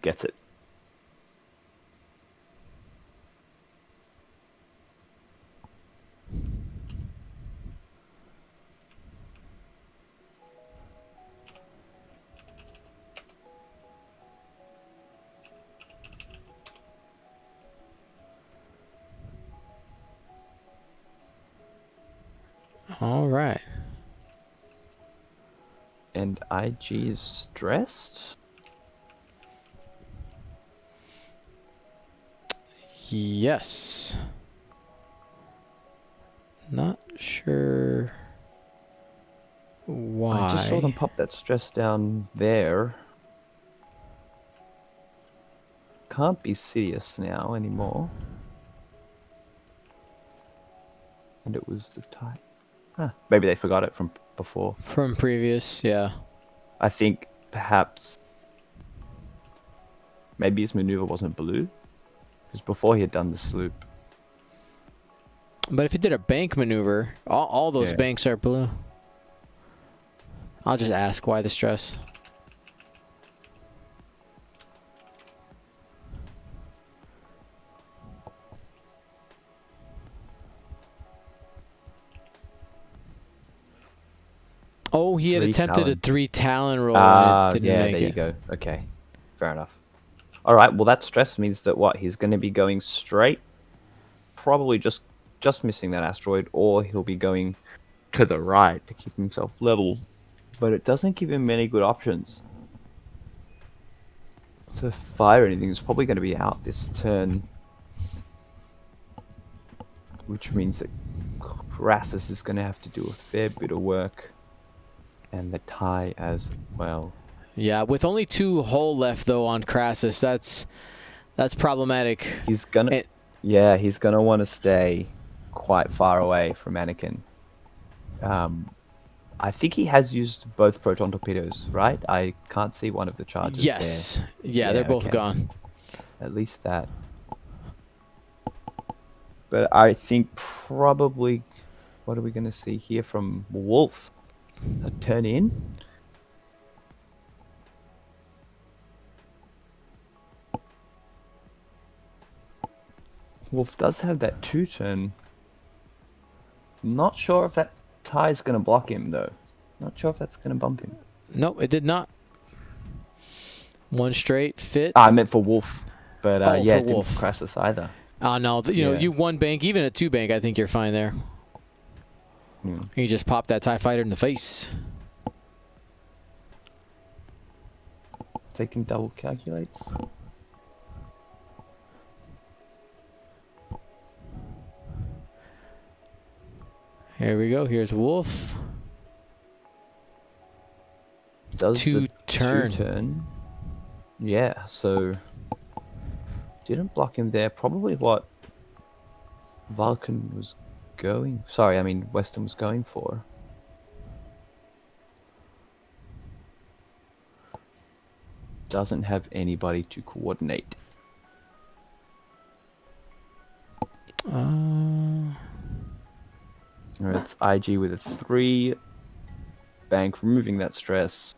Gets it. All right. And IG is stressed? Yes. Not sure why. I just saw them pop that stress down there. Can't be Sidious now anymore. And it was the type. Huh. Maybe they forgot it from before. From previous, yeah. I think perhaps maybe his maneuver wasn't blue. Because before he had done the sloop. But if he did a bank maneuver, all those banks are blue. I'll just ask why the stress. Oh, he had 3 attempted Talon. a 3 Talon roll and it didn't Yeah, make there you it. go. Okay, fair enough. All right, well, that stress means that what? He's going to be going straight, probably just missing that asteroid, or he'll be going to the right to keep himself level. But it doesn't give him many good options to fire anything. It's probably going to be out this turn, which means that Crassus is going to have to do a fair bit of work, and the tie as well. Yeah, with only 2 hull left though on Crassus, that's problematic. He's gonna, he's gonna want to stay quite far away from Anakin. I think he has used both proton torpedoes, right? I can't see one of the charges. Yes. there. Yeah, they're both gone. At least that. But I think probably, what are we going to see here from Wolf? A turn in? Wolf does have that 2-turn. Not sure if that tie is going to block him, though. Not sure if that's going to bump him. Nope, it did not. 1 straight fit. I meant for Wolf. But Oh, yeah, for it didn't Wolf. for Crassus either. No, you know, Yeah. you 1 bank, even at 2 bank, I think you're fine there. You just pop that TIE fighter in the face. Taking double calculates. Here we go. Here's Wolf. Does the 2-turn. 2-turn. Yeah, so didn't block him there. Probably what Vulcan was going. Sorry, I mean Weston was going for. Doesn't have anybody to coordinate. It's IG with a 3 bank, removing that stress.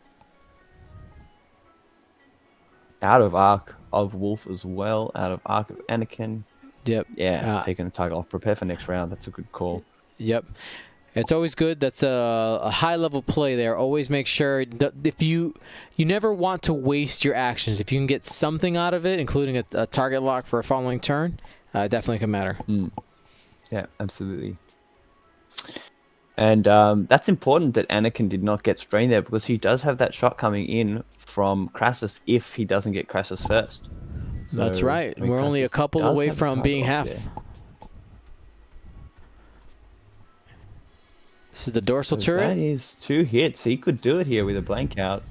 Out of arc of Wolf as well. Out of arc of Anakin. Yep. Yeah, taking a target off. Prepare for next round. That's a good call. Yep. It's always good. That's a high-level play there. Always make sure that if you never want to waste your actions. If you can get something out of it, including a target lock for a following turn, definitely can matter. Yeah, absolutely. And that's important that Anakin did not get strained there, because he does have that shot coming in from Crassus if he doesn't get Crassus first. So, That's right. I mean, We're only a Crassus couple does away have a from target being lock half. there. This is the dorsal So turret. that is 2 hits. He could do it here with a blank out.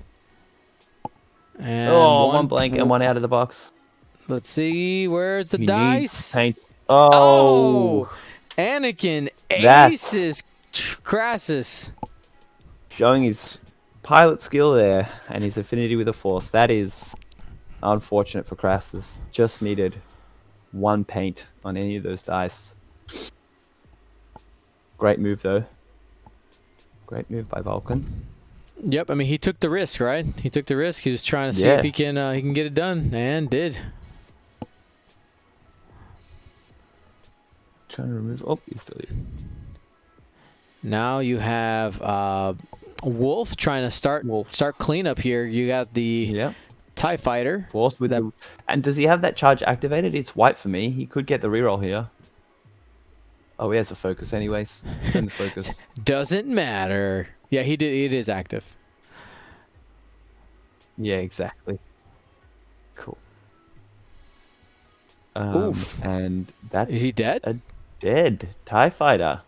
And one blank and 1 out of the box. Let's see. Where's the He dice? needs paint. Oh! Anakin That's- aces Crassus. Showing his pilot skill there and his affinity with the Force. That is unfortunate for Crassus. Just needed 1 paint on any of those dice. Great move, though. Great move by Vulcan. Yep, I mean, he took the risk, right? He took the risk. He was trying to see if he can get it done, and did. Trying to remove... Oh, he's still here. Now you have Wolf trying to start cleanup here. You got the TIE fighter. Forced with the... And does he have that charge activated? It's white for me. He could get the reroll here. Oh, he has a focus anyways. Turn the focus. Doesn't matter. Yeah, he did. It is active. Yeah, exactly. Cool. Oof. And that's... Is he dead? A dead TIE fighter.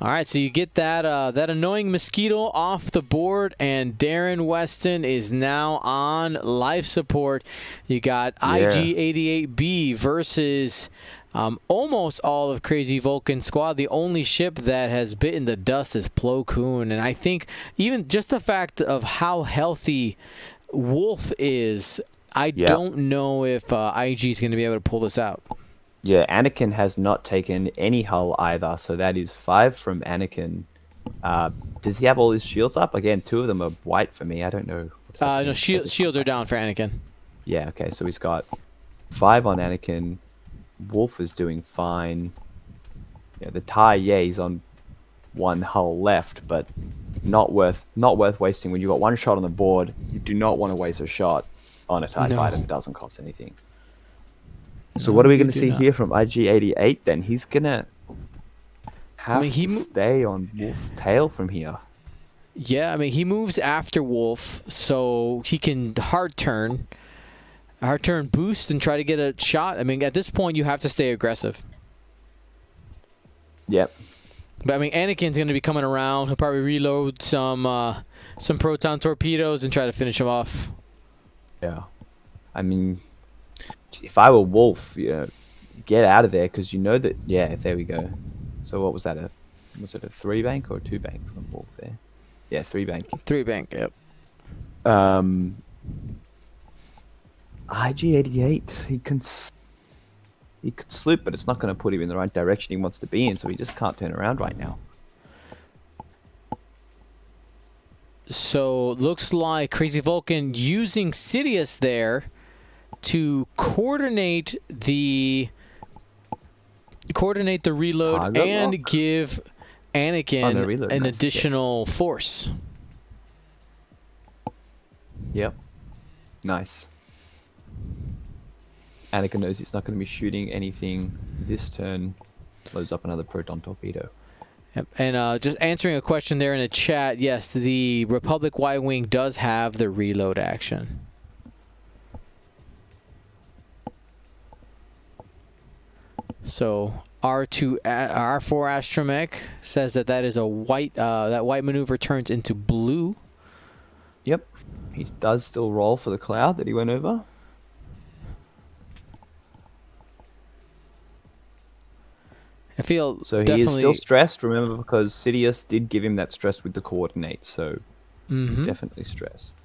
All right, so you get that that annoying mosquito off the board, and Darren Weston is now on life support. You got IG-88B versus almost all of Crazy Vulcan Squad. The only ship that has bitten the dust is Plo Koon, and I think even just the fact of how healthy Wolf is, I don't know if IG is going to be able to pull this out. Yeah, Anakin has not taken any hull either, so that is 5 from Anakin. Does he have all his shields up? Again, 2 of them are white for me. I don't know. No, shields are down for Anakin. Yeah, okay, so he's got 5 on Anakin. Wolf is doing fine. Yeah, the TIE, he's on one hull left, but not worth wasting. When you got one shot on the board, you do not want to waste a shot on a TIE No. fighter that doesn't cost anything. So No, what are we you going to do see not. here from IG-88 then? He's going to have he to stay on Wolf's tail from here. Yeah, I mean, he moves after Wolf, so he can hard turn boost and try to get a shot. I mean, at this point, you have to stay aggressive. Yep. But I mean, Anakin's going to be coming around. He'll probably reload some proton torpedoes and try to finish him off. Yeah. I mean, if I were Wolf, get out of there because you know that. Yeah, there we go. So what was that? Was it a 3-bank or a 2-bank from Wolf there? Yeah, 3-bank. 3-bank, yep. IG-88, he could sloop, but it's not going to put him in the right direction he wants to be in, so he just can't turn around right now. So looks like Crazy Vulcan using Sidious there to coordinate the reload Target and lock? give Anakin reload, an nice, additional force. Yep. Nice. Anakin knows he's not going to be shooting anything this turn. Loads up another proton torpedo. Yep. And just answering a question there in the chat, yes, the Republic Y-Wing does have the reload action. So R4 Astromech says that is a white. That white maneuver turns into blue. Yep. He does still roll for the cloud that he went over. I feel So he definitely is still stressed, remember, because Sidious did give him that stress with the coordinates, so definitely stressed.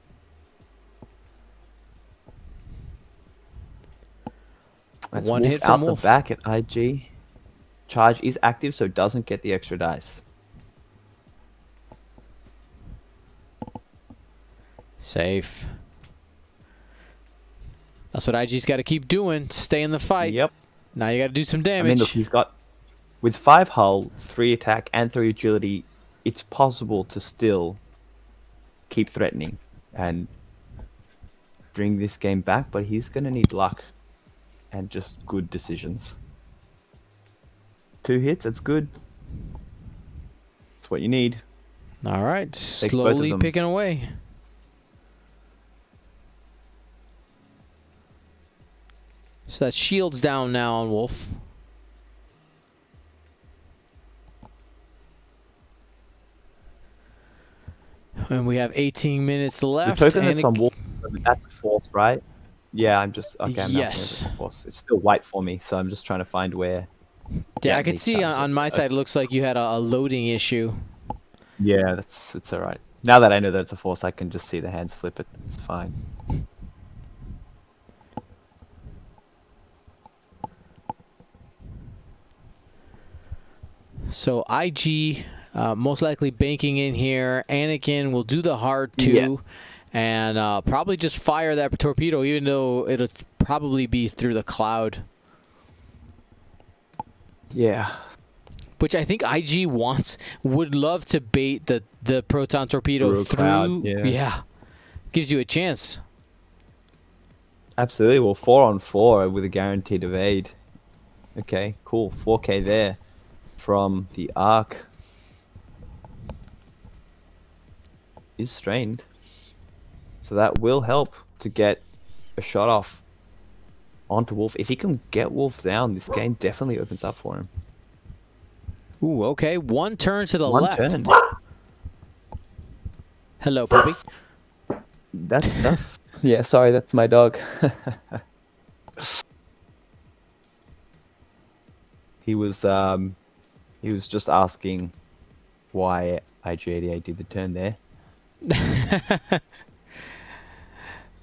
That's One Wolf hit from out Wolf. the back at IG. Charge is active, so doesn't get the extra dice. Safe. That's what IG's got to keep doing. Stay in the fight. Yep. Now you got to do some I damage. mean, look, he's got, with 5 hull, 3 attack, and 3 agility, it's possible to still keep threatening and bring this game back, but he's going to need luck and just good decisions. 2 hits, that's good. That's what you need. All right, both of slowly them. picking away. So that shield's down now on Wolf. And we have 18 minutes left. The token and that's on Wolf, that's a force, right? Yeah, I'm just... Okay, I'm Yes. a force. It's still white for me, so I'm just trying to find where... Yeah, I could see on my side, it looks like you had a loading issue. Yeah, it's alright. Now that I know that it's a force, I can just see the hands flip it. It's fine. So IG most likely banking in here. Anakin will do the hard two and probably just fire that torpedo, even though it'll probably be through the cloud. Yeah. Which I think IG would love to bait the proton torpedo Through a through. cloud, yeah. Gives you a chance. Absolutely. Well, 4-on-4 with a guaranteed evade. Okay, cool. 4K there from the arc. Is strained. So that will help to get a shot off onto Wolf. If he can get Wolf down, this game definitely opens up for him. Ooh, okay. One turn to the One left. turn. Hello, puppy. That's stuff. Yeah, sorry, that's my dog. He was just asking why IG-88 did the turn there.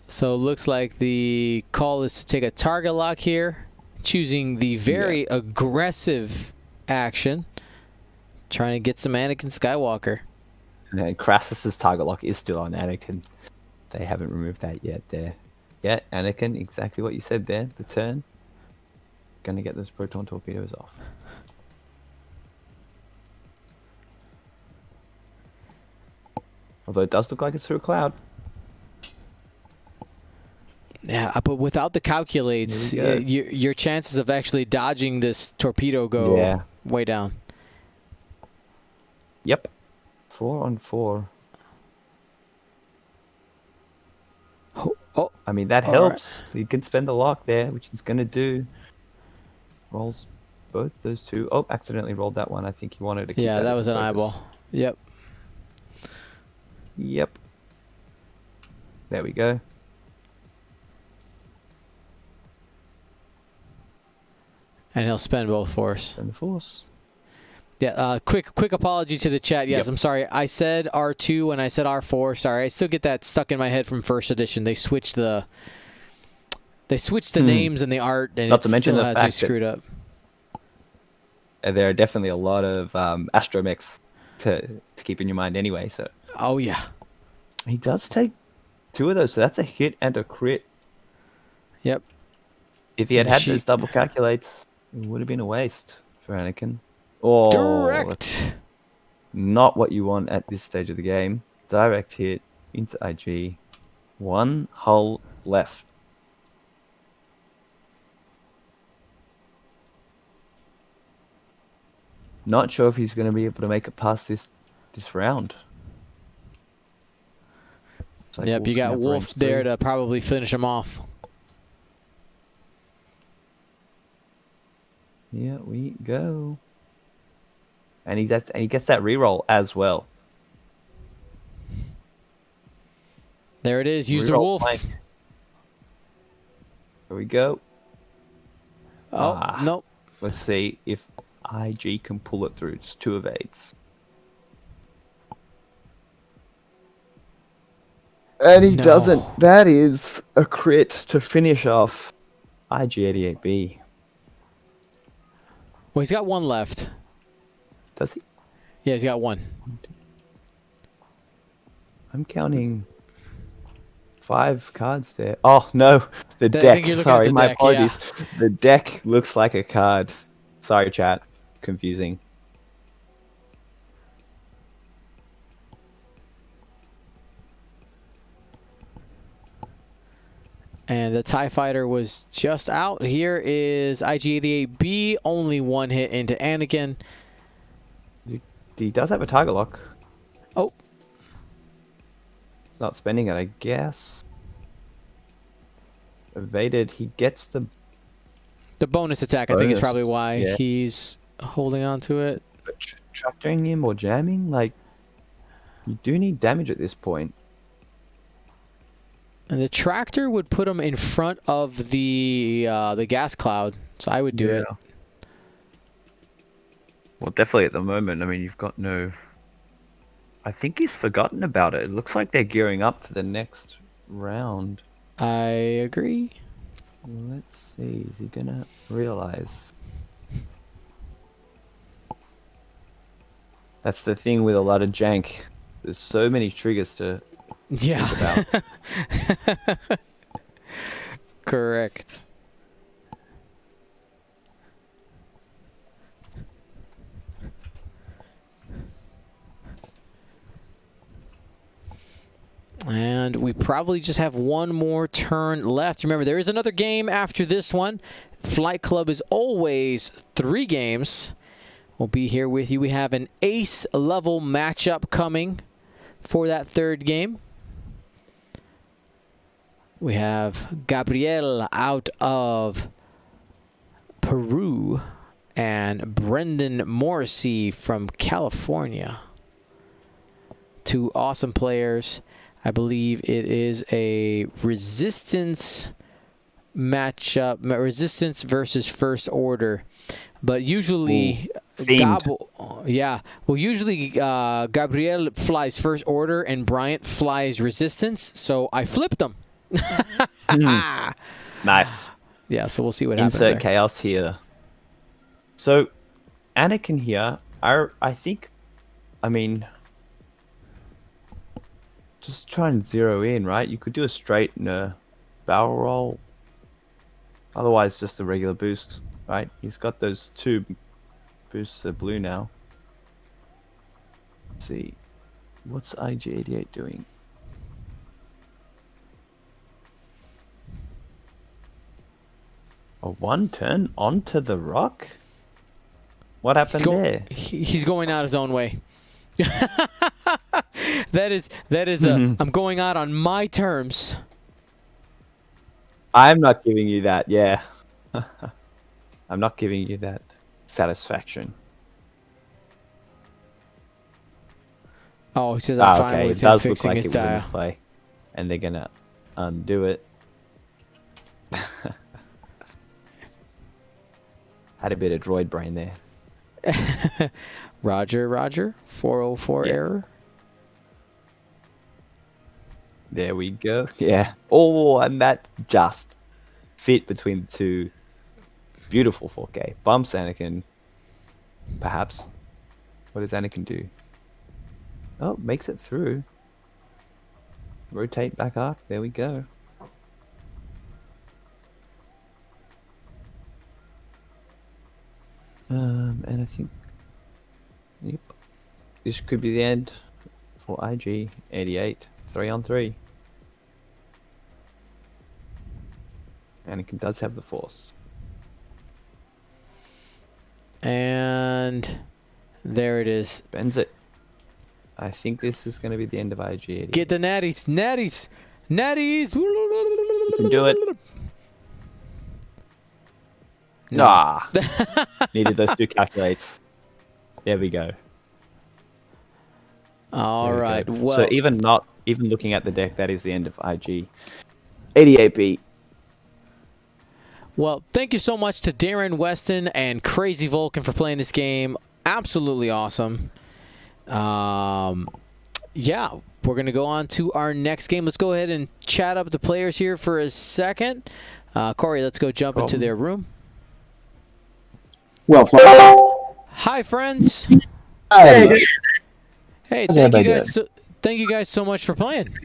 So it looks like the call is to take a target lock here, choosing the very aggressive action, trying to get some Anakin Skywalker. And Crassus's target lock is still on Anakin. They haven't removed that yet there. Yeah, Anakin, exactly what you said there. The turn. Gonna get those proton torpedoes off. Although it does look like it's through a cloud. Yeah, but without the calculates, Here we go. your chances of actually dodging this torpedo go Yeah. way down. Yep. 4 on 4. Oh, I mean, that All helps. He can spend the lock there, which he's going to do. Rolls both those two. Oh, accidentally rolled that one. I think he wanted to keep yeah, that as was a an focus. eyeball. Yep. Yep. There we go. And he'll spend both force. And the force. Yeah, quick apology to the chat. Yes, Yep. I'm sorry. I said R2 and I said R4. Sorry, I still get that stuck in my head from first edition. They switched the names and the art, and Not it to mention still the has me fact that- screwed up. There are definitely a lot of astromechs to keep in your mind anyway. So Oh yeah. he does take 2 of those. So that's a hit and a crit. Yep. If he had And had she- those double calculates, it would have been a waste for Anakin. Oh, Direct. not what you want at this stage of the game. Direct hit into IG. 1 hull left. Not sure if he's going to be able to make it past this round. It's like Yep. You Wolf's got gonna have Wolf range there 3. to probably finish him off. Here we go. And he gets that reroll as well. There it is. Use the Reroll Wolf. flank. Here we go. Oh nope. Let's see if IG can pull it through. Just 2 evades. And he No. doesn't. That is a crit to finish off IG-88B. Well, he's got one left. Does he? Yeah, he's got one. I'm counting 5 cards there. Oh, no. The I deck. think you're looking at Sorry, the my deck, yeah. apologies. The deck looks like a card. Sorry, chat. Confusing. And the TIE Fighter was just out. Here is IG-88B. Only one hit into Anakin. He does have a target lock. Oh. He's not spending it, I guess. Evaded. He gets the... The bonus attack, I think, is Bonus, probably why yeah. he's holding on to it. But tractoring him or jamming? Like, you do need damage at this point. And the tractor would put him in front of the gas cloud, so I would do it. Well, definitely at the moment. I mean, you've got no... I think he's forgotten about it. It looks like they're gearing up for the next round. I agree. Let's see. Is he gonna realize? That's the thing with a lot of jank. There's so many triggers to Yeah. think about. Correct. And we probably just have one more turn left. Remember, there is another game after this one. Flight Club is always 3 games. We'll be here with you. We have an ace level matchup coming for that 3rd game. We have Gabriel out of Peru and Brendan Morrissey from California. 2 awesome players. I believe it is a resistance matchup, resistance versus first order. But usually, usually Gabriel flies first order and Bryant flies resistance. So I flipped them. Nice. Yeah, so we'll see what happens. Insert There. chaos here. So, Anakin here, I think, I mean, just try and zero in, right? You could do a straight and a barrel roll. Otherwise, just a regular boost, right? He's got those 2 boosts of blue now. Let's see. What's IG88 doing? A 1 turn onto the rock? What happened there? He's going out his own way. that is I'm going out on my terms. I'm not giving you that, yeah. I'm not giving you that satisfaction. Oh, he says I'm fine okay. with It him does look fixing like his it was a dial. misplay. And they're going to undo it. Had a bit of droid brain there. Roger. 404 error. There we go. Yeah. Oh, and that just fit between the two. Beautiful 4K. Bumps Anakin. Perhaps. What does Anakin do? Oh, makes it through. Rotate back arc. There we go. And I think, yep, this could be the end for IG88. 3-on-3. Anakin does have the Force. And there it is. Bends it. I think this is going to be the end of IG88. Get the natties. You can do it. Nah. Needed those two calculates. There we go. All right. Well, so even looking at the deck, that is the end of IG 88B. Well, thank you so much to Darren, Weston, and Crazy Vulcan for playing this game. Absolutely awesome. Yeah, we're going to go on to our next game. Let's go ahead and chat up the players here for a second. Corey, let's go jump into their room. Well, hi, friends. Hi. Hey, thank you guys so much for playing.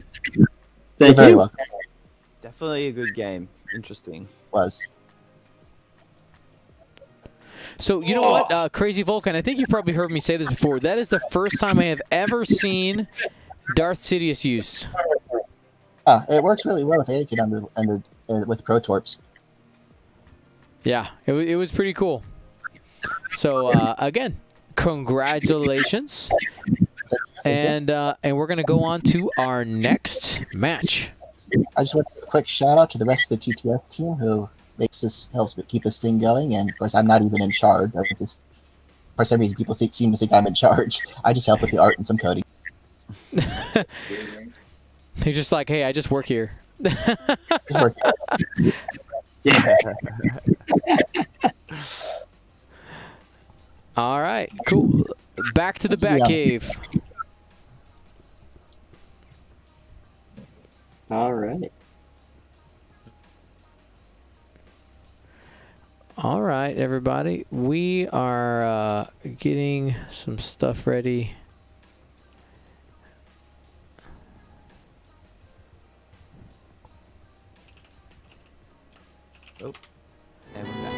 Thank you. Very welcome. Definitely a good game. Interesting. Was. So, you know what, Crazy Vulcan, I think you've probably heard me say this before. That is the first time I have ever seen Darth Sidious used. It works really well with Anakin with Pro Torps. Yeah, it was pretty cool. So, again, congratulations. And we're going to go on to our next match. I just want to give a quick shout out to the rest of the TTF team who helps keep this thing going. And of course, I'm not even in charge. For some reason, people seem to think I'm in charge. I just help with the art and some coding. They're just like, hey, I just work here. Just work here. Yeah. All right, cool. Back to the Batcave. All right. All right, everybody. We are getting some stuff ready. Oh, and we're back.